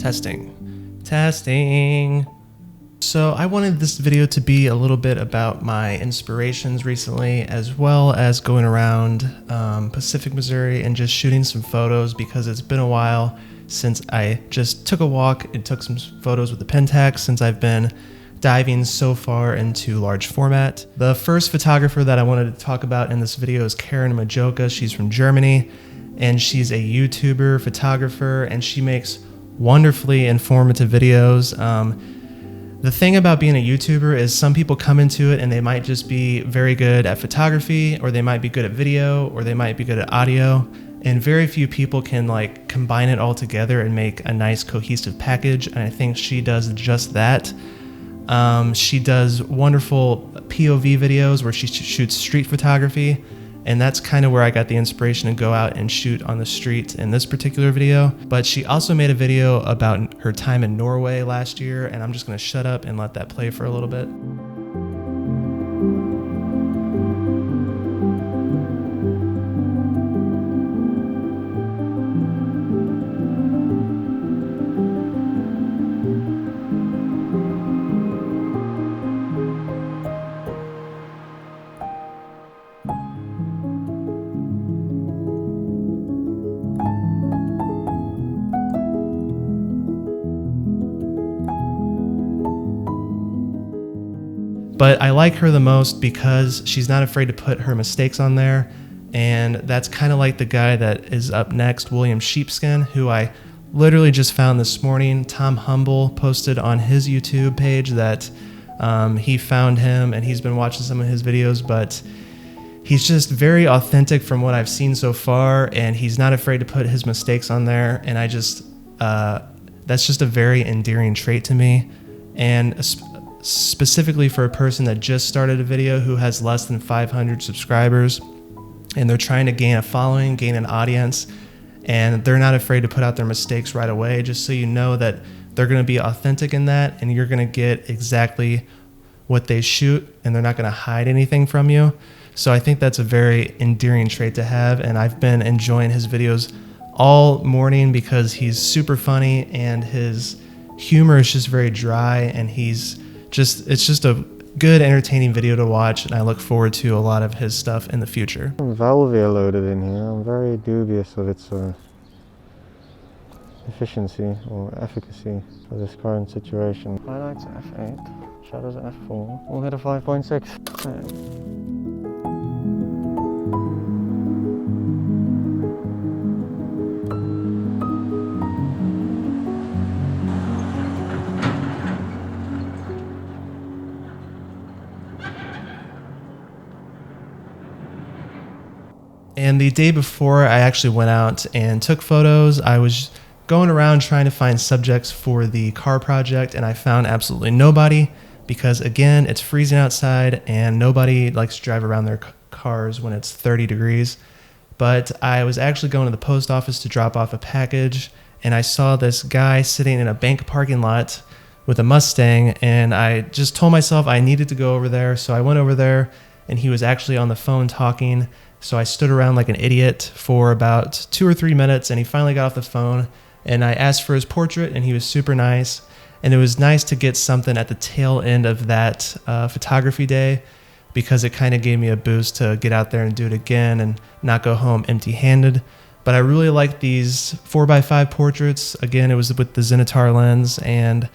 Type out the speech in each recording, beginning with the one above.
Testing. So I wanted this video to be a little bit about my inspirations recently, as well as going around Pacific, Missouri and just shooting some photos, because it's been a while since I just took a walk and took some photos with the Pentax, since I've been diving so far into large format. The first photographer that I wanted to talk about in this video is Karin Majoka. She's from Germany, and she's a YouTuber, photographer, and she makes wonderfully informative videos. The thing about being a YouTuber is some people come into it and they might just be very good at photography, or they might be good at video, or they might be good at audio, and very few people can like combine it all together and make a nice cohesive package, and I think she does just that. She does wonderful POV videos where she shoots street photography, and that's kind of where I got the inspiration to go out and shoot on the street in this particular video. But she also made a video about her time in Norway last year, and I'm just going to shut up and let that play for a little bit. But I like her the most because she's not afraid to put her mistakes on there, and that's kind of like the guy that is up next, William Sheepskin, who I literally just found this morning. Tom Humble posted on his YouTube page that he found him and he's been watching some of his videos, but he's just very authentic from what I've seen so far, and he's not afraid to put his mistakes on there, and I just that's just a very endearing trait to me. And specifically for a person that just started a video, who has less than 500 subscribers, and they're trying to gain a following, gain an audience, and they're not afraid to put out their mistakes right away, just so you know that they're going to be authentic in that, and you're going to get exactly what they shoot, and they're not going to hide anything from you. So I think that's a very endearing trait to have, and I've been enjoying his videos all morning because he's super funny, and his humor is just very dry, and it's just a good, entertaining video to watch, and I look forward to a lot of his stuff in the future. Valvia loaded in here. I'm very dubious of its efficiency or efficacy for this current situation. Highlights f8, shadows f4. We'll hit a 5.6. And the day before I actually went out and took photos, I was going around trying to find subjects for the car project, and I found absolutely nobody because, again, it's freezing outside and nobody likes to drive around their cars when it's 30 degrees. But I was actually going to the post office to drop off a package, and I saw this guy sitting in a bank parking lot with a Mustang, and I just told myself I needed to go over there. So I went over there, and he was actually on the phone talking. So I stood around like an idiot for about 2 or 3 minutes, and he finally got off the phone, and I asked for his portrait, and he was super nice. And it was nice to get something at the tail end of that photography day, because it kind of gave me a boost to get out there and do it again and not go home empty-handed. But I really like these 4x5 portraits. Again, it was with the Zenitar lens, and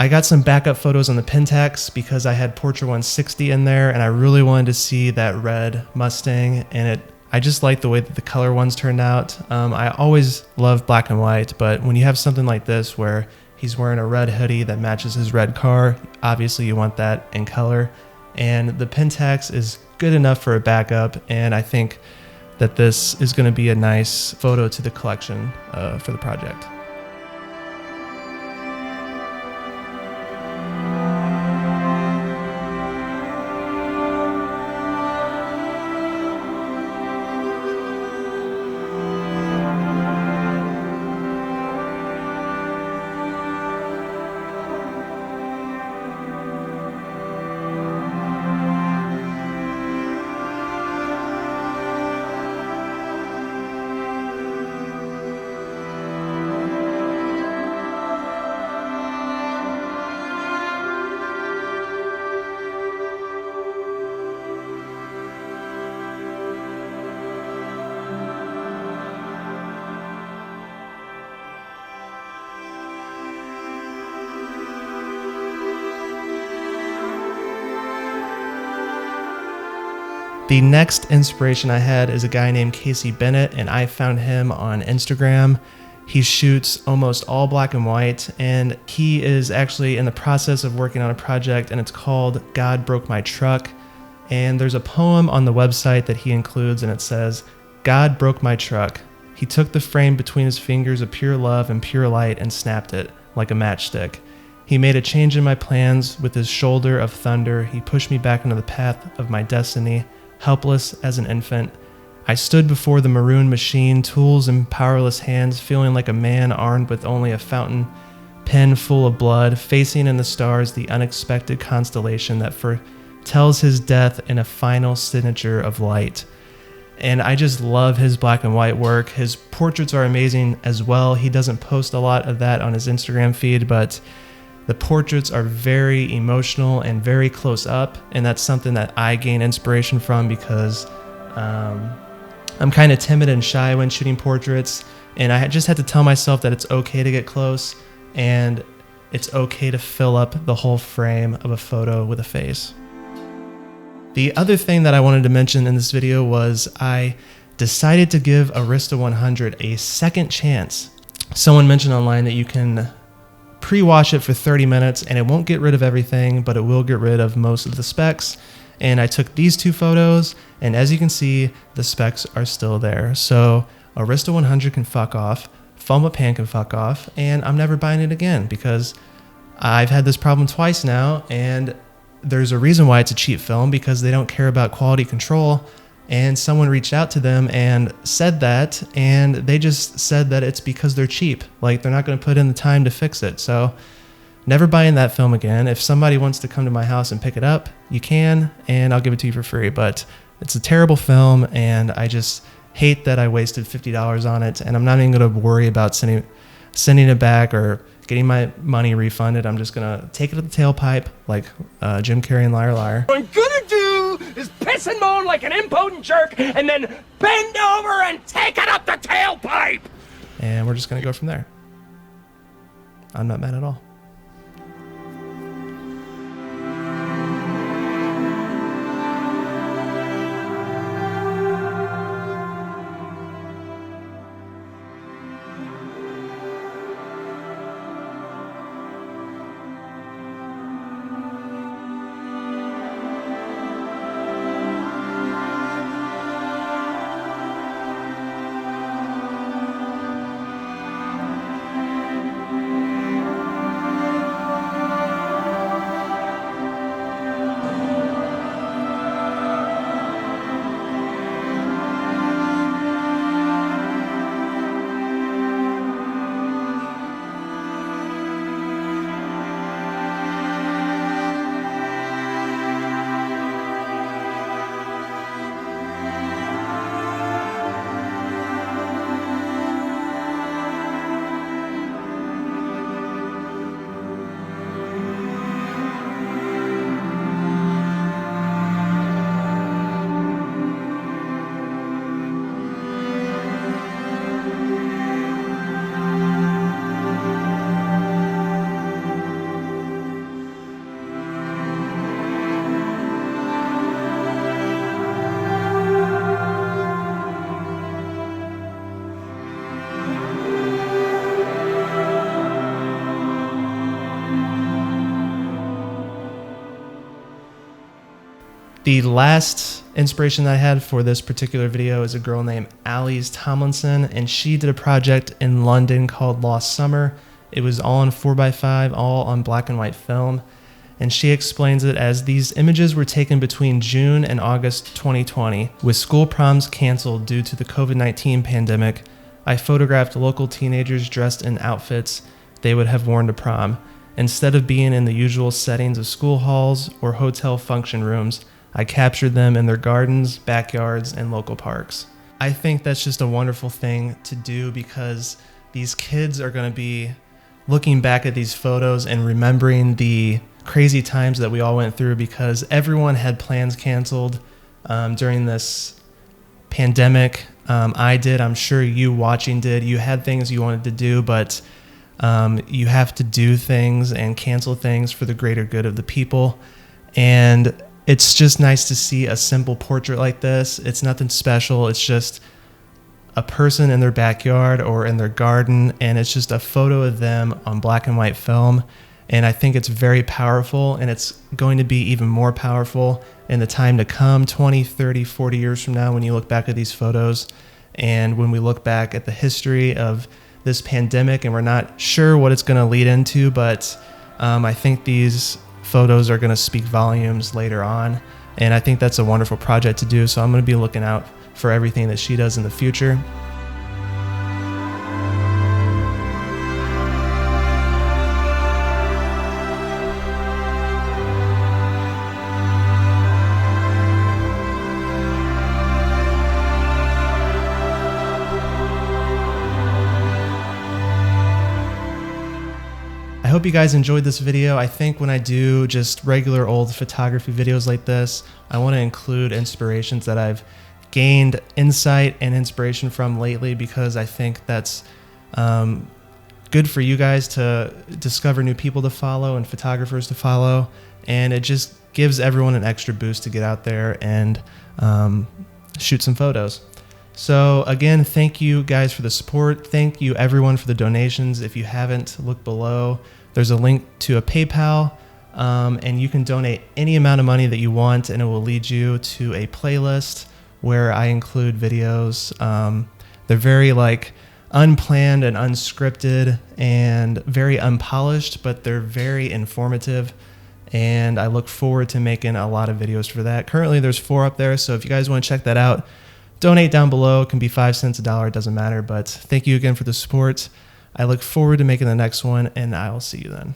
I got some backup photos on the Pentax because I had Portrait 160 in there, and I really wanted to see that red Mustang, and I just like the way that the color ones turned out. I always love black and white, but when you have something like this where he's wearing a red hoodie that matches his red car, obviously you want that in color. And the Pentax is good enough for a backup, and I think that this is going to be a nice photo to the collection for the project. The next inspiration I had is a guy named Casey Bennett, and I found him on Instagram. He shoots almost all black and white, and he is actually in the process of working on a project, and it's called God Broke My Truck. And there's a poem on the website that he includes, and it says, "God broke my truck. He took the frame between his fingers of pure love and pure light and snapped it like a matchstick. He made a change in my plans with his shoulder of thunder. He pushed me back into the path of my destiny, helpless as an infant. I stood before the maroon machine, tools in powerless hands, feeling like a man armed with only a fountain pen full of blood, facing in the stars the unexpected constellation that foretells his death in a final signature of light." And I just love his black and white work. His portraits are amazing as well. He doesn't post a lot of that on his Instagram feed, but the portraits are very emotional and very close up, and that's something that I gain inspiration from because I'm kind of timid and shy when shooting portraits, and I just had to tell myself that it's okay to get close and it's okay to fill up the whole frame of a photo with a face. The other thing that I wanted to mention in this video was I decided to give Arista 100 a second chance. Someone mentioned online that you can pre-wash it for 30 minutes and it won't get rid of everything, but it will get rid of most of the specks. And I took these two photos, and as you can see, the specks are still there. So Arista 100 can fuck off, Foam Pan can fuck off, and I'm never buying it again because I've had this problem twice now, and there's a reason why it's a cheap film, because they don't care about quality control. And someone reached out to them and said that, and they just said that it's because they're cheap. Like, they're not going to put in the time to fix it. So never buying that film again. If somebody wants to come to my house and pick it up, you can, and I'll give it to you for free. But it's a terrible film, and I just hate that I wasted $50 on it, and I'm not even going to worry about sending it back or getting my money refunded. I'm just going to take it to the tailpipe like Jim Carrey in Liar Liar. What I'm gonna do is piss and moan like an impotent jerk and then bend over and take it up the tailpipe! And we're just going to go from there. I'm not mad at all. The last inspiration that I had for this particular video is a girl named Alys Tomlinson, and she did a project in London called Lost Summer. It was all on 4x5, all on black and white film, and she explains it as these images were taken between June and August 2020. With school proms canceled due to the COVID-19 pandemic, I photographed local teenagers dressed in outfits they would have worn to prom. Instead of being in the usual settings of school halls or hotel function rooms, I captured them in their gardens, backyards, and local parks. I think that's just a wonderful thing to do because these kids are going to be looking back at these photos and remembering the crazy times that we all went through because everyone had plans canceled during this pandemic. I did. I'm sure you watching did. You had things you wanted to do, but you have to do things and cancel things for the greater good of the people. And it's just nice to see a simple portrait like this. It's nothing special. It's just a person in their backyard or in their garden, and it's just a photo of them on black and white film. And I think it's very powerful, and it's going to be even more powerful in the time to come, 20, 30, 40 years from now, when you look back at these photos. And when we look back at the history of this pandemic, and we're not sure what it's going to lead into, but I think these photos are going to speak volumes later on. And I think that's a wonderful project to do. So I'm going to be looking out for everything that she does in the future. I hope you guys enjoyed this video. I think when I do just regular old photography videos like this, I want to include inspirations that I've gained insight and inspiration from lately, because I think that's good for you guys to discover new people to follow and photographers to follow. And it just gives everyone an extra boost to get out there and shoot some photos. So again, thank you guys for the support. Thank you everyone for the donations. If you haven't, look below. There's a link to a PayPal, and you can donate any amount of money that you want, and it will lead you to a playlist where I include videos. They're very like unplanned and unscripted and very unpolished, but they're very informative. And I look forward to making a lot of videos for that. Currently there's 4 up there. So if you guys want to check that out, donate down below. It can be 5 cents, $1, it doesn't matter. But thank you again for the support. I look forward to making the next one, and I'll see you then.